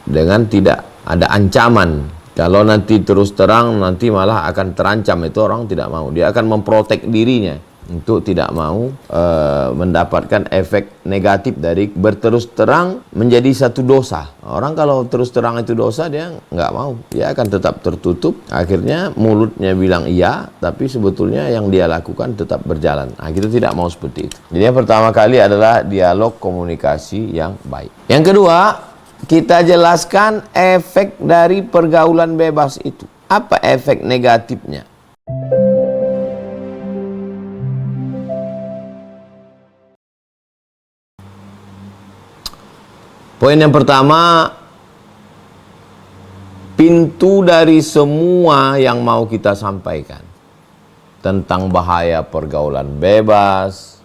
dengan tidak ada ancaman. Kalau nanti terus terang, nanti malah akan terancam. Itu orang tidak mau. Dia akan memprotek dirinya untuk tidak mau mendapatkan efek negatif dari berterus terang menjadi satu dosa. Orang kalau terus terang itu dosa, dia nggak mau. Dia akan tetap tertutup. Akhirnya mulutnya bilang iya, tapi sebetulnya yang dia lakukan tetap berjalan. Nah, kita tidak mau seperti itu. Jadi yang pertama kali adalah dialog komunikasi yang baik. Yang kedua, kita jelaskan efek dari pergaulan bebas itu. Apa efek negatifnya? Poin yang pertama, pintu dari semua yang mau kita sampaikan tentang bahaya pergaulan bebas,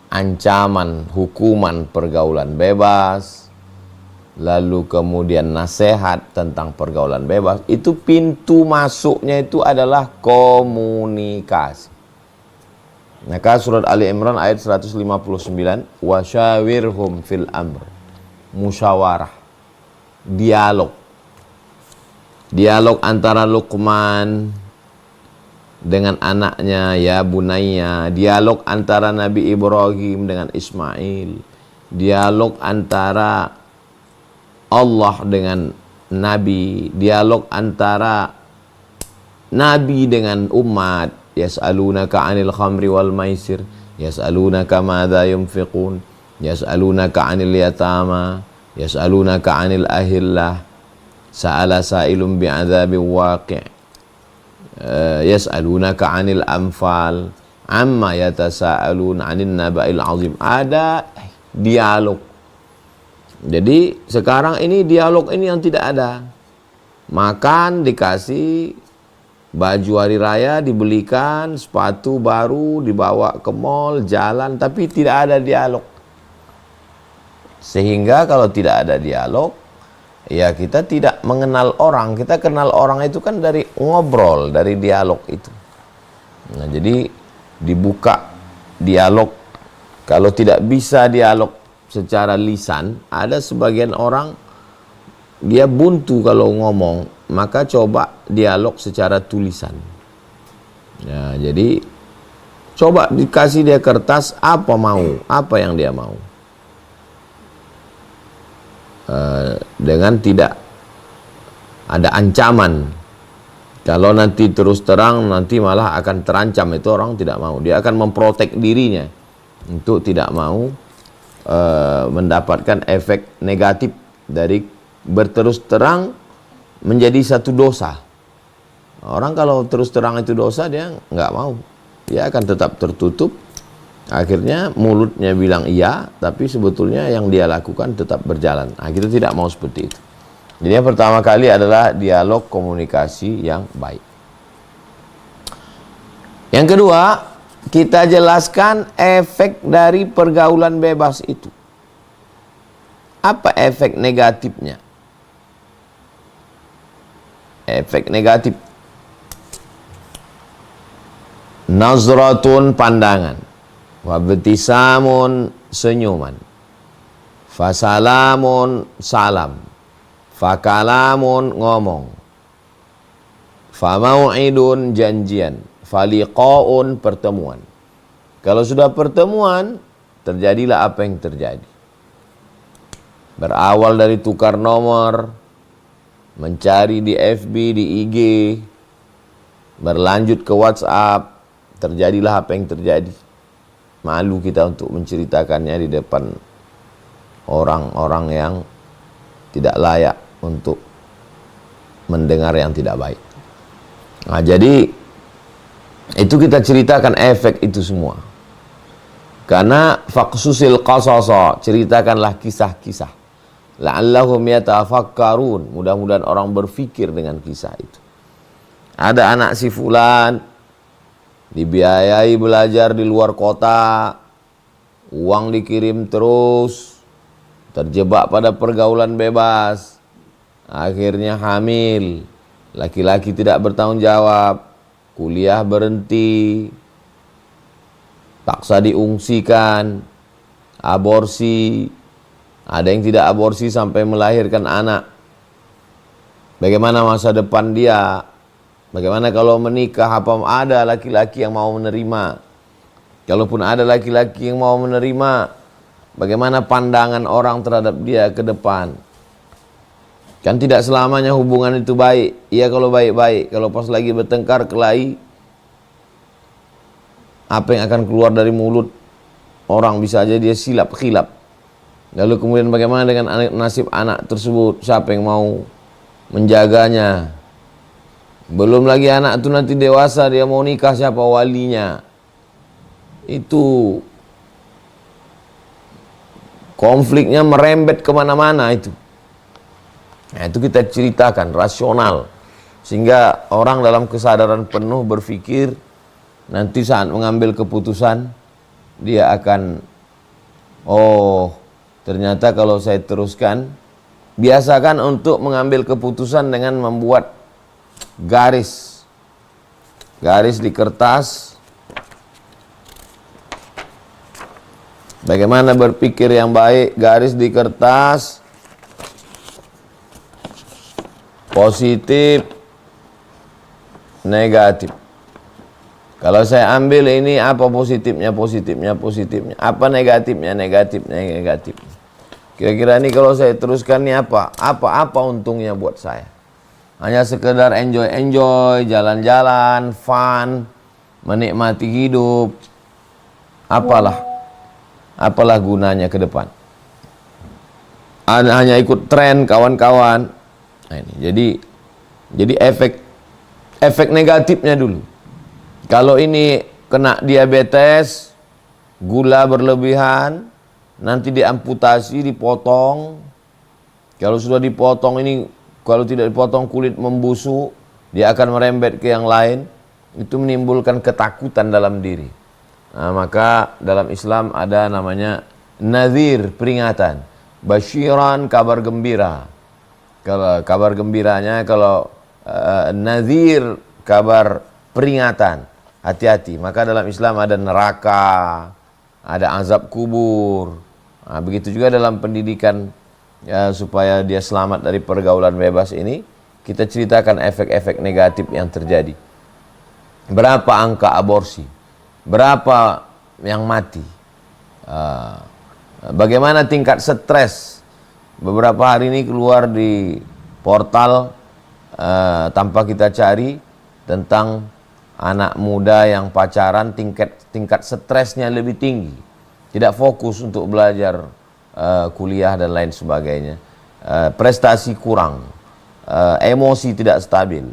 ancaman hukuman pergaulan bebas, lalu kemudian nasihat tentang pergaulan bebas, itu pintu masuknya itu adalah komunikasi. Maka surat Ali Imran ayat 159, wasyawirhum fil amr, musyawarah, dialog antara Luqman dengan anaknya, ya bunayya, dialog antara Nabi Ibrahim dengan Ismail, dialog antara Allah dengan Nabi, dialog antara Nabi dengan umat. Yas'alunaka 'anil khamri wal maisir, yas'alunaka madza yunfiqun, yas'alunaka 'anil yatama, yas'alunaka 'anil ahillah, sa'ala sa'ilun bi'adzabin waqi', yas'alunaka 'anil anfal, amma yatasa'alun 'anin naba'il 'azim. Ada dialog. Jadi sekarang ini dialog ini yang tidak ada. Makan dikasih, baju hari raya dibelikan, sepatu baru dibawa ke mall, jalan, tapi tidak ada dialog. Sehingga kalau tidak ada dialog, ya kita tidak mengenal orang. Kita kenal orang itu kan dari ngobrol, dari dialog itu. Nah, jadi dibuka dialog. Kalau tidak bisa dialog secara lisan, ada sebagian orang dia buntu kalau ngomong, maka coba dialog secara tulisan. Ya, jadi coba dikasih dia kertas, apa yang dia mau, dengan tidak ada ancaman. Kalau nanti terus terang, nanti malah akan terancam. Itu orang tidak mau. Dia akan memprotek dirinya untuk tidak mau mendapatkan efek negatif dari berterus terang menjadi satu dosa. Orang kalau terus terang itu dosa, dia nggak mau. Dia akan tetap tertutup. Akhirnya mulutnya bilang iya, tapi sebetulnya yang dia lakukan tetap berjalan. Nah, kita tidak mau seperti itu. Jadi yang pertama kali adalah dialog komunikasi yang baik. Yang kedua, kita jelaskan efek dari pergaulan bebas itu. Apa efek negatifnya? Efek negatif. Nazratun, pandangan. Wabtisamun, senyuman. Fasalamun, salam. Fakalamun, ngomong. Famau'idun, janjian. Faliqa'un, pertemuan. Kalau sudah pertemuan, terjadilah apa yang terjadi. Berawal dari tukar nomor, mencari di FB, di IG, berlanjut ke WhatsApp, terjadilah apa yang terjadi. Malu kita untuk menceritakannya di depan orang-orang yang tidak layak untuk mendengar yang tidak baik. Nah, jadi itu kita ceritakan efek itu semua. Karena faqsusil qasasa, ceritakanlah kisah-kisah. La'allahum yatafakkarun, mudah-mudahan orang berfikir dengan kisah itu. Ada anak si fulan dibiayai belajar di luar kota, uang dikirim terus, terjebak pada pergaulan bebas, akhirnya hamil, laki-laki tidak bertanggung jawab, kuliah berhenti, paksa diungsikan, aborsi, Ada yang tidak aborsi sampai melahirkan anak. Bagaimana masa depan dia? Bagaimana kalau menikah? Apa ada laki-laki yang mau menerima? Kalaupun ada laki-laki yang mau menerima, bagaimana pandangan orang terhadap dia ke depan? Kan tidak selamanya hubungan itu baik. Iya kalau baik-baik. Kalau pas lagi bertengkar kelahi, apa yang akan keluar dari mulut orang bisa aja dia silap khilap. Lalu kemudian bagaimana dengan nasib anak tersebut? Siapa yang mau menjaganya? Belum lagi anak itu nanti dewasa, dia mau nikah, siapa walinya? Itu konfliknya merembet kemana-mana itu. Nah, itu kita ceritakan rasional, sehingga orang dalam kesadaran penuh berpikir nanti saat mengambil keputusan dia akan, oh ternyata kalau saya teruskan. Biasakan untuk mengambil keputusan dengan membuat garis di kertas. Bagaimana berpikir yang baik, garis di kertas, positif, negatif. Kalau saya ambil ini, apa positifnya, apa negatifnya, negatif. Kira-kira ini kalau saya teruskan ini apa untungnya buat saya? Hanya sekedar enjoy, jalan-jalan, fun, menikmati hidup. Apalah gunanya ke depan? Hanya ikut tren kawan-kawan. Nah, ini jadi efek negatifnya dulu. Kalau ini kena diabetes, gula berlebihan, nanti diamputasi, dipotong. Kalau sudah dipotong ini, kalau tidak dipotong kulit membusuk, dia akan merembet ke yang lain. Itu menimbulkan ketakutan dalam diri. Nah, maka dalam Islam ada namanya nadhir, peringatan. Basyiran, kabar gembira. Kalau kabar gembiranya, kalau nadhir, kabar peringatan. Hati-hati. Maka dalam Islam ada neraka, ada azab kubur. Nah, begitu juga dalam pendidikan, ya, supaya dia selamat dari pergaulan bebas ini, kita ceritakan efek-efek negatif yang terjadi. Berapa angka aborsi? Berapa yang mati? Bagaimana tingkat stres? Beberapa hari ini keluar di portal tanpa kita cari tentang anak muda yang pacaran, tingkat stresnya lebih tinggi, tidak fokus untuk belajar, kuliah dan lain sebagainya, prestasi kurang, emosi tidak stabil.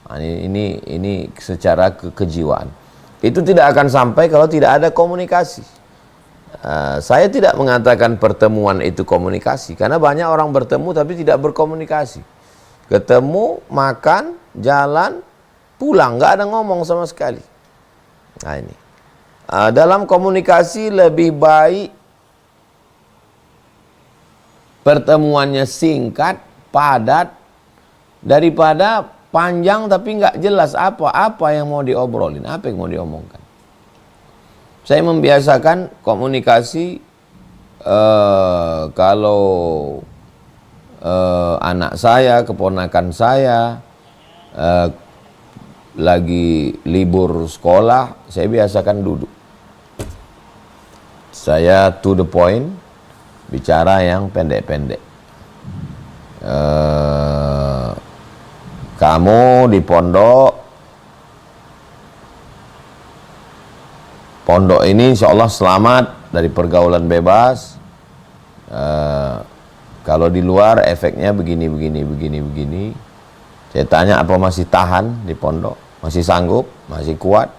Nah, ini secara kejiwaan. Itu tidak akan sampai kalau tidak ada komunikasi. Saya tidak mengatakan pertemuan itu komunikasi, karena banyak orang bertemu tapi tidak berkomunikasi. Ketemu, makan, jalan, pulang, nggak ada ngomong sama sekali. Nah ini, dalam komunikasi lebih baik pertemuannya singkat, padat, daripada panjang tapi nggak jelas apa yang mau diobrolin, apa yang mau diomongkan. Saya membiasakan komunikasi kalau anak saya, keponakan saya lagi libur sekolah, saya biasakan duduk. Saya to the point, bicara yang pendek-pendek. Kamu di pondok ini insya Allah selamat dari pergaulan bebas. Kalau di luar efeknya begini. Saya tanya, apa masih tahan di pondok? Masih sanggup? Masih kuat?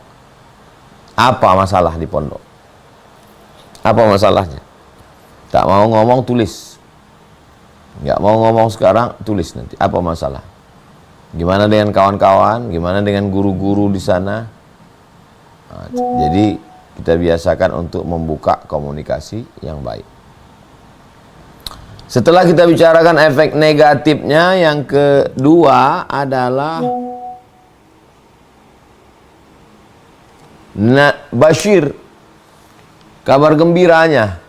Apa masalah di pondok? Apa masalahnya? Tak mau ngomong, tulis. Nggak mau ngomong sekarang, tulis nanti. Apa masalah? Gimana dengan kawan-kawan? Gimana dengan guru-guru di sana? Nah, jadi kita biasakan untuk membuka komunikasi yang baik. Setelah kita bicarakan efek negatifnya, yang kedua adalah Bashir, kabar gembiranya.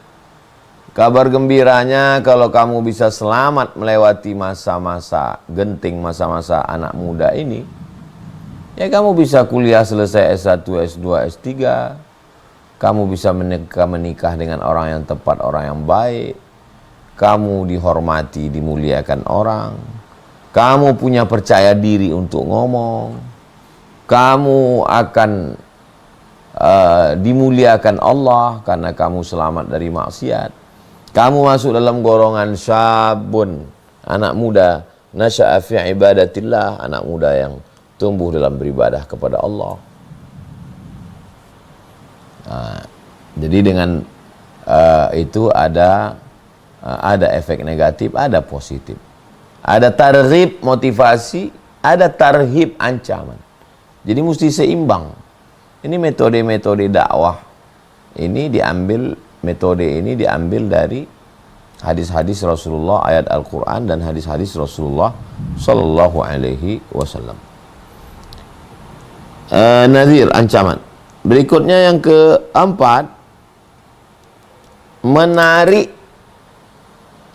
Kabar gembiranya kalau kamu bisa selamat melewati masa-masa genting, masa-masa anak muda ini, ya kamu bisa kuliah selesai S1, S2, S3, kamu bisa menikah dengan orang yang tepat, orang yang baik, kamu dihormati, dimuliakan orang, kamu punya percaya diri untuk ngomong, kamu akan dimuliakan Allah karena kamu selamat dari maksiat. Kamu masuk dalam golongan syabun, anak muda, nasya'a fi ibadatillah, anak muda yang tumbuh dalam beribadah kepada Allah. Nah, jadi dengan itu ada efek negatif, ada positif. Ada targhib motivasi, ada tarhib ancaman. Jadi mesti seimbang. Ini metode-metode dakwah. Metode ini diambil dari hadis-hadis Rasulullah, ayat Al-Quran dan hadis-hadis Rasulullah Sallallahu Alaihi Wasallam. Nadhir, ancaman. Berikutnya yang keempat, menarik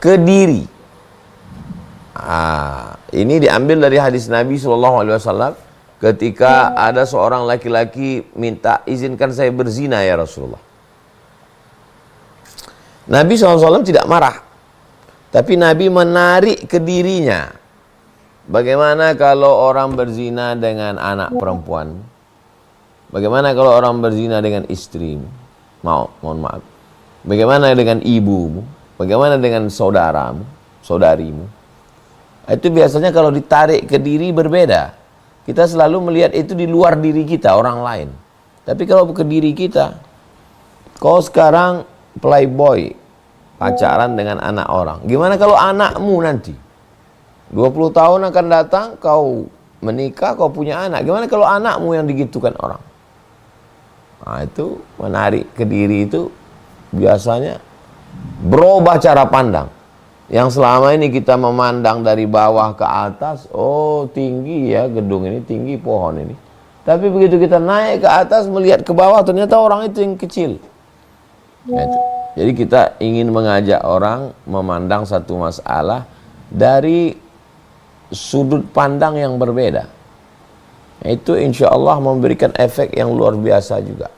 ke diri. Ini diambil dari hadis Nabi Sallallahu Alaihi Wasallam ketika ada seorang laki-laki minta, izinkan saya berzina ya Rasulullah. Nabi SAW tidak marah, tapi Nabi menarik ke dirinya. Bagaimana kalau orang berzina dengan anak perempuan? Bagaimana kalau orang berzina dengan istrimu? Mohon maaf. Bagaimana dengan ibumu? Bagaimana dengan saudaramu, saudarimu? Itu biasanya kalau ditarik ke diri berbeda. Kita selalu melihat itu di luar diri kita, orang lain. Tapi kalau ke diri kita, kau sekarang playboy, pacaran dengan anak orang. Gimana kalau anakmu nanti 20 tahun akan datang, kau menikah, kau punya anak. Gimana kalau anakmu yang digitukan orang? Nah, itu menarik ke diri itu biasanya berubah cara pandang. Yang selama ini kita memandang dari bawah ke atas, oh tinggi ya gedung ini, tinggi pohon ini. Tapi begitu kita naik ke atas, melihat ke bawah, ternyata orang itu yang kecil. Nah, itu. Jadi kita ingin mengajak orang memandang satu masalah dari sudut pandang yang berbeda. Nah, itu insya Allah memberikan efek yang luar biasa juga.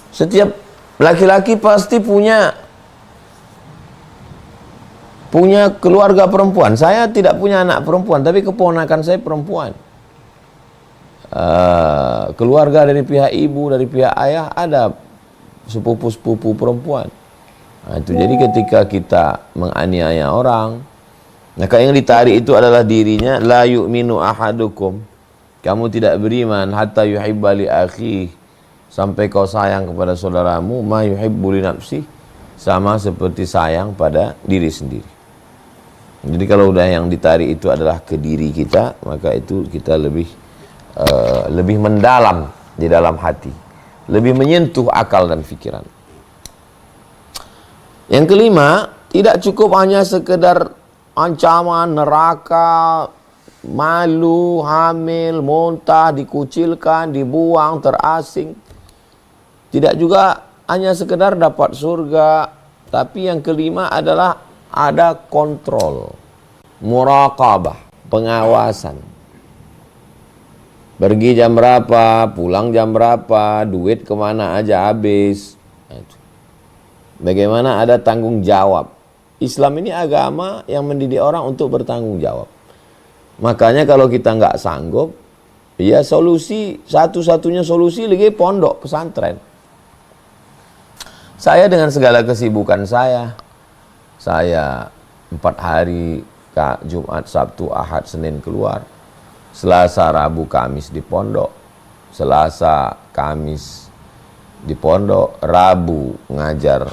Setiap laki-laki pasti punya keluarga perempuan. Saya tidak punya anak perempuan, tapi keponakan saya perempuan. Keluarga dari pihak ibu, dari pihak ayah ada sepupu-sepupu perempuan. Nah, itu jadi ketika kita menganiaya orang, maka yang ditarik itu adalah dirinya. La yu'minu ahadukum, kamu tidak beriman hatta yuhibba li akhi, sampai kau sayang kepada saudaramu ma yuhibbu li nafsi, sama seperti sayang pada diri sendiri. Jadi kalau udah yang ditarik itu adalah ke diri kita, maka itu kita lebih mendalam di dalam hati, lebih menyentuh akal dan pikiran. Yang kelima, tidak cukup hanya sekedar ancaman neraka, malu, hamil, muntah, dikucilkan, dibuang, terasing. Tidak juga hanya sekedar dapat surga, tapi yang kelima adalah ada kontrol, muraqabah, pengawasan. Pergi jam berapa, pulang jam berapa, duit kemana aja habis. Bagaimana ada tanggung jawab. Islam ini agama yang mendidik orang untuk bertanggung jawab. Makanya kalau kita nggak sanggup, ya solusi, satu-satunya solusi lagi pondok pesantren. Saya dengan segala kesibukan saya 4 hari, Jumat, Sabtu, Ahad, Senin keluar, Selasa, Rabu, Kamis di pondok, Selasa, Kamis di pondok, Rabu ngajar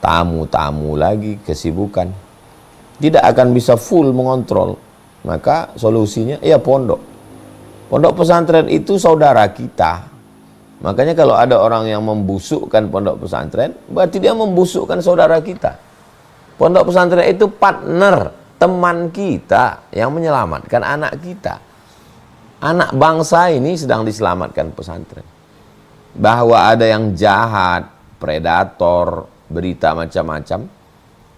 tamu-tamu lagi, kesibukan. Tidak akan bisa full mengontrol. Maka solusinya ya pondok. Pondok pesantren itu saudara kita. Makanya kalau ada orang yang membusukkan pondok pesantren, berarti dia membusukkan saudara kita. Pondok pesantren itu partner, teman kita yang menyelamatkan anak kita. Anak bangsa ini sedang diselamatkan pesantren. Bahwa ada yang jahat, predator, berita macam-macam,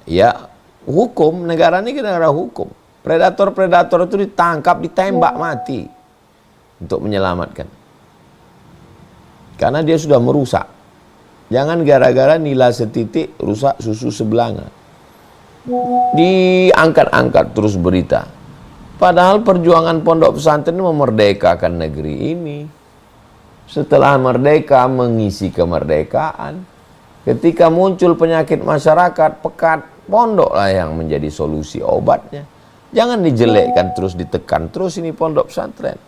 ya hukum, negara ini negara hukum. Predator-predator itu ditangkap, ditembak mati untuk menyelamatkan. Karena dia sudah merusak. Jangan gara-gara nila setitik rusak susu sebelanga. Diangkat-angkat terus berita. Padahal perjuangan pondok pesantren memerdekakan negeri ini. Setelah merdeka, mengisi kemerdekaan. Ketika muncul penyakit masyarakat, pekat, pondoklah yang menjadi solusi obatnya. Jangan dijelekkan terus, ditekan terus ini pondok pesantren.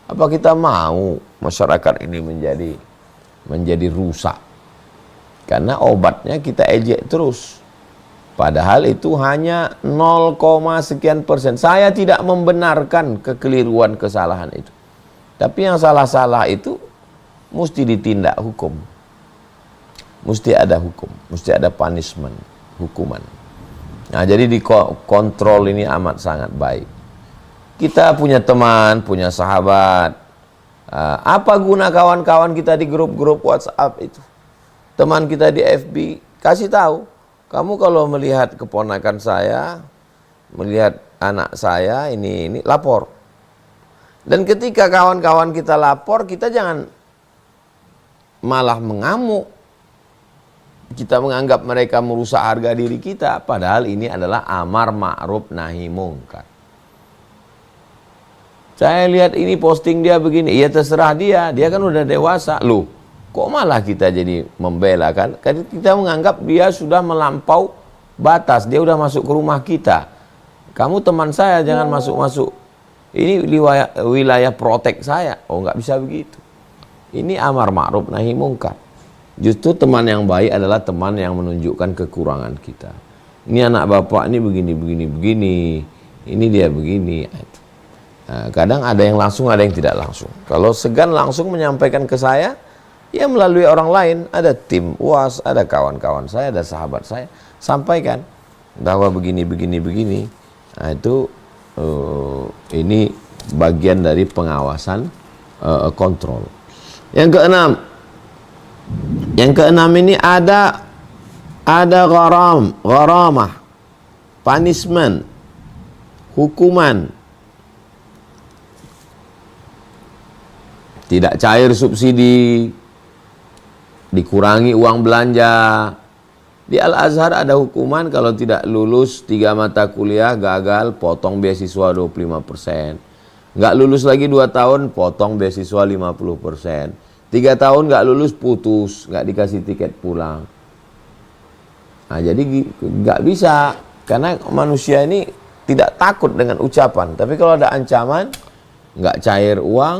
Apa kita mau masyarakat ini menjadi rusak? Karena obatnya kita ejek terus. Padahal itu hanya 0, sekian persen. Saya tidak membenarkan kekeliruan kesalahan itu. Tapi yang salah-salah itu mesti ditindak hukum. Mesti ada hukum, mesti ada punishment, hukuman. Nah, jadi dikontrol ini amat sangat baik. Kita punya teman, punya sahabat. Apa guna kawan-kawan kita di grup-grup WhatsApp itu? Teman kita di FB, kasih tahu. Kamu kalau melihat keponakan saya, melihat anak saya, ini lapor. Dan ketika kawan-kawan kita lapor, kita jangan malah mengamuk. Kita menganggap mereka merusak harga diri kita, padahal ini adalah amar ma'ruf nahi mungkar. Saya lihat ini posting dia begini, ya terserah dia kan udah dewasa. Loh, kok malah kita jadi membela kan? Karena kita menganggap dia sudah melampau batas, dia udah masuk ke rumah kita. Kamu teman saya, jangan masuk-masuk. Ini wilayah protek saya. Oh, nggak bisa begitu. Ini amar ma'ruf nahi mungkar. Justru teman yang baik adalah teman yang menunjukkan kekurangan kita. Ini anak bapak ini begini. Ini dia begini. Nah, kadang ada yang langsung, ada yang tidak langsung. Kalau segan langsung menyampaikan ke saya, ya melalui orang lain. Ada tim UAS, ada kawan-kawan saya, ada sahabat saya. Sampaikan bahwa begini. Nah, itu ini bagian dari pengawasan kontrol. Yang keenam ini ada gharamah, punishment, hukuman. Tidak cair subsidi, dikurangi uang belanja. Di Al-Azhar ada hukuman kalau tidak lulus 3 mata kuliah, gagal, potong beasiswa 25%. Nggak lulus lagi 2 tahun, potong beasiswa 50%. 3 tahun nggak lulus, putus, nggak dikasih tiket pulang. Nah, jadi nggak bisa, karena manusia ini tidak takut dengan ucapan. Tapi kalau ada ancaman, nggak cair uang,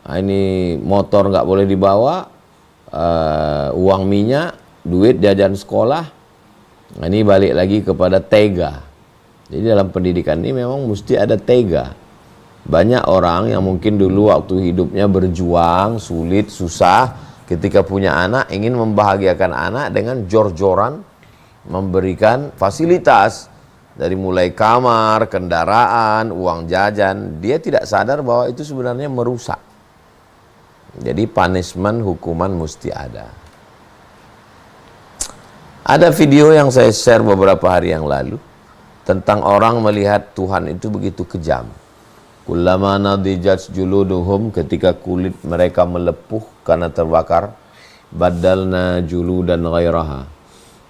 nah ini motor nggak boleh dibawa, uang minyak, duit jajan sekolah. Nah, ini balik lagi kepada tega. Jadi dalam pendidikan ini memang mesti ada tega. Banyak orang yang mungkin dulu waktu hidupnya berjuang, sulit, susah, ketika punya anak, ingin membahagiakan anak dengan jor-joran, memberikan fasilitas, dari mulai kamar, kendaraan, uang jajan. Dia tidak sadar bahwa itu sebenarnya merusak. Jadi punishment, hukuman mesti ada. Ada video yang saya share beberapa hari yang lalu, tentang orang melihat Tuhan itu begitu kejam. Kullama nadijat juluduhum, ketika kulit mereka melepuh karena terbakar, badalna juludan ghairaha,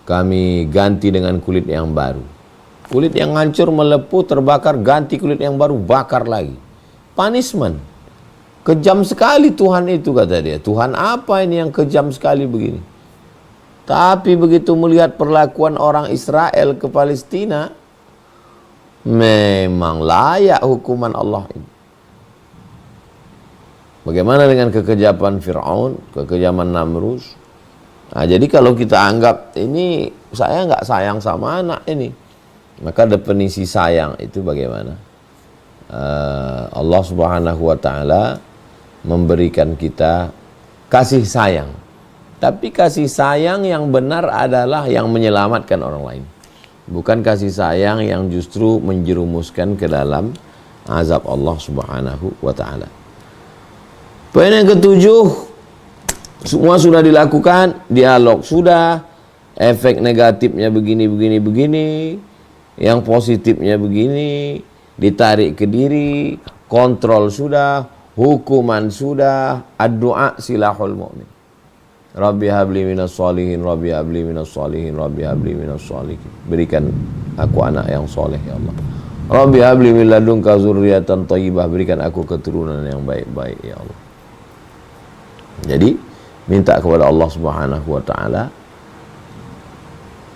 kami ganti dengan kulit yang baru. Kulit yang hancur, melepuh, terbakar, ganti kulit yang baru, bakar lagi. Punishment. Kejam sekali Tuhan itu, kata dia. Tuhan apa ini yang kejam sekali begini? Tapi begitu melihat perlakuan orang Israel ke Palestina, memang layak hukuman Allah ini. Bagaimana dengan kekejaman Fir'aun, kekejaman Namrus? Nah, jadi kalau kita anggap ini saya nggak sayang sama anak ini, maka definisi sayang itu bagaimana? Allah Subhanahu wa Ta'ala memberikan kita kasih sayang, tapi kasih sayang yang benar adalah yang menyelamatkan orang lain. Bukan kasih sayang yang justru menjerumuskan ke dalam azab Allah Subhanahu wa Ta'ala. Poin yang ketujuh, Semua sudah dilakukan, dialog sudah, efek negatifnya begini, yang positifnya begini, ditarik ke diri, kontrol sudah, hukuman sudah, ad-du'a silahul mu'min. Rabbi habli minas sholihin, Rabbi habli minas sholihin, Rabbi habli minas sholihin. Berikan aku anak yang soleh ya Allah. Rabbi habli min ladunka dzurriatan thayyibah, berikan aku keturunan yang baik-baik ya Allah. Jadi minta kepada Allah Subhanahu wa taala,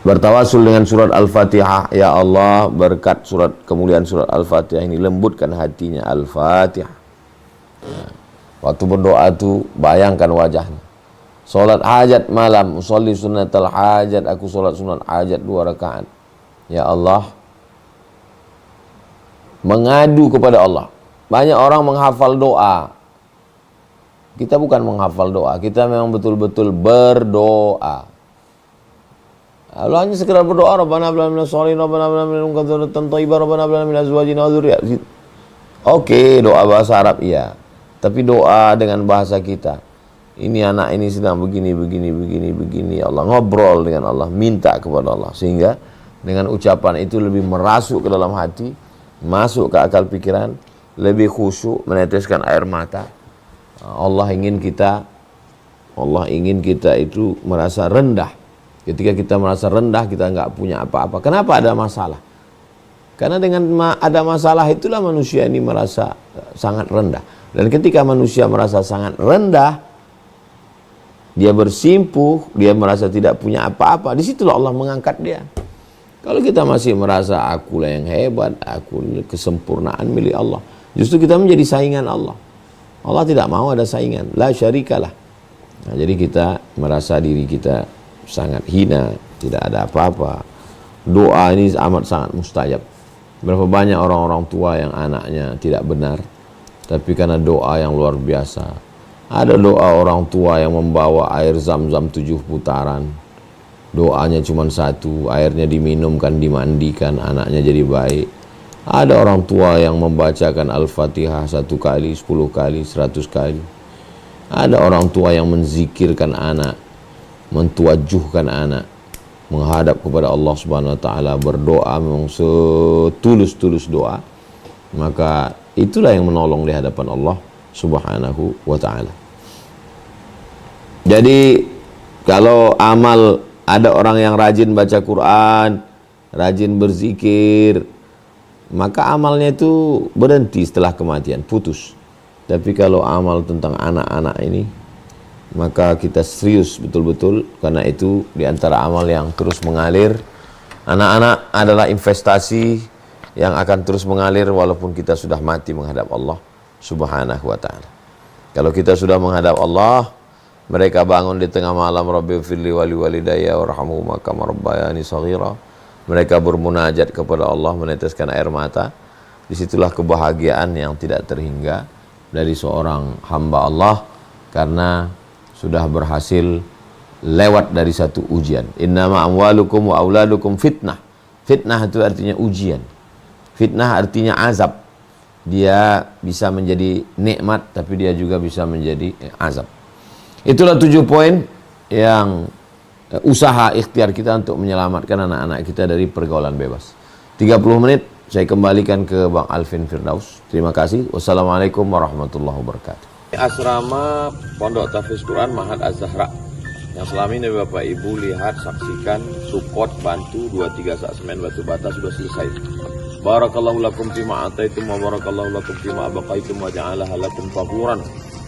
bertawasul dengan surat Al-Fatihah. Ya Allah, berkat surat kemuliaan surat Al-Fatihah ini lembutkan hatinya. Al-Fatihah. Waktu berdoa itu bayangkan wajahnya. Salat hajat malam, usolli sunnatal hajat, aku salat sunat hajat 2 rakaat. Ya Allah, mengadu kepada Allah. Banyak orang menghafal doa. Kita bukan menghafal doa, kita memang betul-betul berdoa. Allah hanya sekedar berdoa, Rabbana hab lana minas sholihin, Rabbana hab lana min ladunka dzurriyyatan thayyibah, Rabbana hab lana min azwajina wa dzurriyyatina. Oke, doa bahasa Arab iya. Tapi doa dengan bahasa kita. Ini anak ini sedang begini. Ya Allah, ngobrol dengan Allah, minta kepada Allah. Sehingga dengan ucapan itu lebih merasuk ke dalam hati, masuk ke akal pikiran, lebih khusyuk, meneteskan air mata. Allah ingin kita itu merasa rendah. Ketika kita merasa rendah, kita nggak punya apa-apa. Kenapa ada masalah? Karena dengan ada masalah itulah manusia ini merasa sangat rendah. Dan ketika manusia merasa sangat rendah, dia bersimpuh, dia merasa tidak punya apa-apa, disitulah Allah mengangkat dia. Kalau kita masih merasa akulah yang hebat, aku kesempurnaan milik Allah, justru kita menjadi saingan Allah. Allah tidak mau ada saingan, la syarikalah. Nah, jadi kita merasa diri kita sangat hina, tidak ada apa-apa. Doa ini amat sangat mustajab. Berapa banyak orang-orang tua yang anaknya tidak benar, tapi karena doa yang luar biasa. Ada doa orang tua yang membawa air zam-zam 7 putaran. Doanya cuma satu, airnya diminumkan, dimandikan, anaknya jadi baik. Ada orang tua yang membacakan Al-Fatihah 1 kali, 10 kali, 100 kali. Ada orang tua yang menzikirkan anak, mentuajuhkan anak, menghadap kepada Allah Subhanahu wa taala, berdoa memang setulus-tulus doa. Maka itulah yang menolong di hadapan Allah Subhanahu wa ta'ala. Jadi kalau amal, ada orang yang rajin baca Quran, rajin berzikir, maka amalnya itu berhenti setelah kematian, putus. Tapi kalau amal tentang anak-anak ini, maka kita serius betul-betul, karena itu diantara amal yang terus mengalir. Anak-anak adalah investasi yang akan terus mengalir walaupun kita sudah mati menghadap Allah Subhanahu wa ta'ala. Kalau kita sudah menghadap Allah, mereka bangun di tengah malam, Rabbi firli wali walidayya warhamhuma kama rabbayani shaghira. Mereka bermunajat kepada Allah, meneteskan air mata. Disitulah kebahagiaan yang tidak terhingga dari seorang hamba Allah, karena sudah berhasil lewat dari satu ujian. Innama amwalukum wa auladukum fitnah. Fitnah itu artinya ujian. Fitnah artinya azab. Dia bisa menjadi nikmat, tapi dia juga bisa menjadi azab. Itulah 7 poin yang usaha ikhtiar kita untuk menyelamatkan anak-anak kita dari pergaulan bebas. 30 menit saya kembalikan ke Bang Alvin Firdaus. Terima kasih. Wassalamualaikum warahmatullahi wabarakatuh. Asrama Pondok Tahfiz Quran Mahat Az-Zahra yang selama ini Bapak Ibu lihat, saksikan, support, bantu 2-3 sak semen batu bata sudah selesai. Barakallahu lakum fima ataitum wa barakallahu lakum fima abaqaitum wa ja'alaha lakum faquran.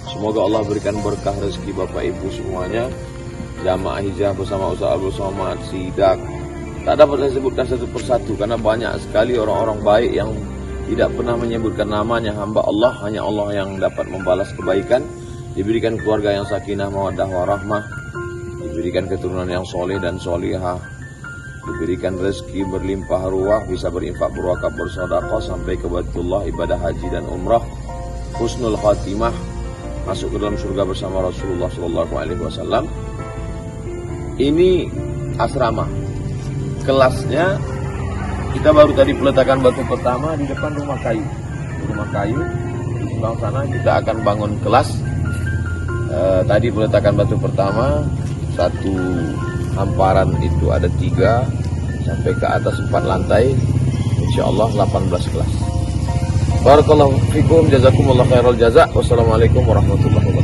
Semoga Allah berikan berkah rezeki Bapak Ibu semuanya. Jamaah hijrah bersama Ustaz Abdul Somad, Sidak. Tak dapat saya sebutkan satu persatu karena banyak sekali orang-orang baik yang tidak pernah menyebutkan namanya. Hamba Allah, hanya Allah yang dapat membalas kebaikan. Diberikan keluarga yang sakinah, mawaddah, warahmah. Diberikan keturunan yang soleh dan solihah. Diberikan rezeki berlimpah ruah, bisa berinfak, berwakaf, bersedekah sampai ke Baitullah, ibadah haji dan umrah. Husnul khatimah, masuk ke dalam surga bersama Rasulullah SAW. Ini asrama. Kelasnya kita baru tadi peletakan batu pertama di depan rumah kayu. Di rumah kayu di sebelah sana kita akan bangun kelas Tadi peletakan batu pertama, satu hamparan itu ada 3 sampai ke atas 4 lantai, insyaallah 18 kelas. Barakallahu fikum, jazakumullah khairal jazak. Wassalamualaikum warahmatullahi wabarakatuh.